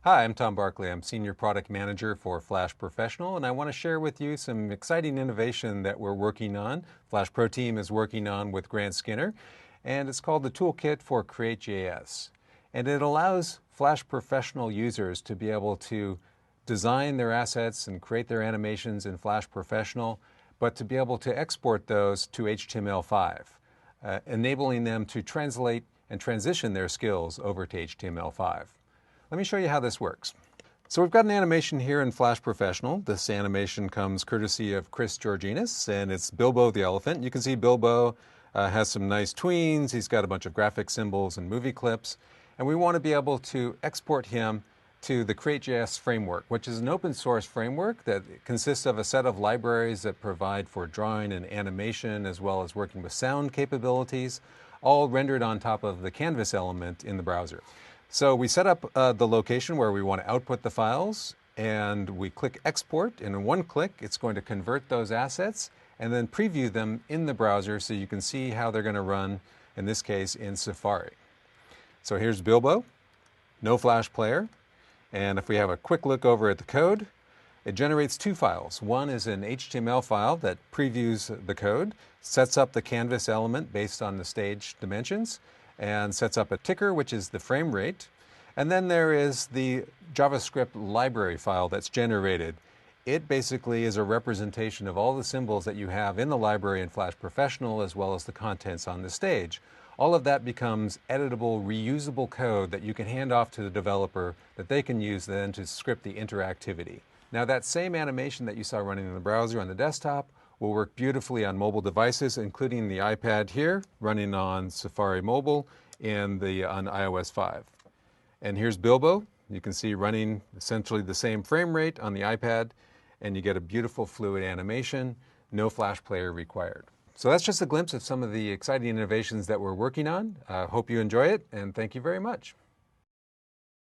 Hi, I'm Tom Barkley. I'm Senior Product Manager for Flash Professional, and I want to share with you some exciting innovation that we're working on. Flash Pro team is working on with Grant Skinner, and it's called the Toolkit for Create.js. And it allows Flash Professional users to be able to design their assets and create their animations in Flash Professional, but to be able to export those to HTML5, enabling them to translate and transition their skills over to HTML5. Let me show you how this works. So we've got an animation here in Flash Professional. This animation comes courtesy of Chris Georginas, and it's Bilbo the elephant. You can see Bilbo has some nice tweens. He's got a bunch of graphic symbols and movie clips. And we want to be able to export him to the Create.js framework, which is an open source framework that consists of a set of libraries that provide for drawing and animation, as well as working with sound capabilities, all rendered on top of the canvas element in the browser. So we set up the location where we want to output the files, and we click export, and in one click it's going to convert those assets and then preview them in the browser so you can see how they're going to run, in this case in Safari. So here's Bilbo, no Flash player, and if we have a quick look over at the code, it generates two files. One is an HTML file that previews the code, sets up the canvas element based on the stage dimensions, and sets up a ticker, which is the frame rate. And then there is the JavaScript library file that's generated. It basically is a representation of all the symbols that you have in the library in Flash Professional, as well as the contents on the stage. All of that becomes editable, reusable code that you can hand off to the developer that they can use then to script the interactivity. Now that same animation that you saw running in the browser on the desktop will work beautifully on mobile devices, including the iPad here, running on Safari Mobile and on iOS 5. And here's Bilbo. You can see running essentially the same frame rate on the iPad, and you get a beautiful fluid animation, no Flash player required. So that's just a glimpse of some of the exciting innovations that we're working on. Hope you enjoy it, and thank you very much.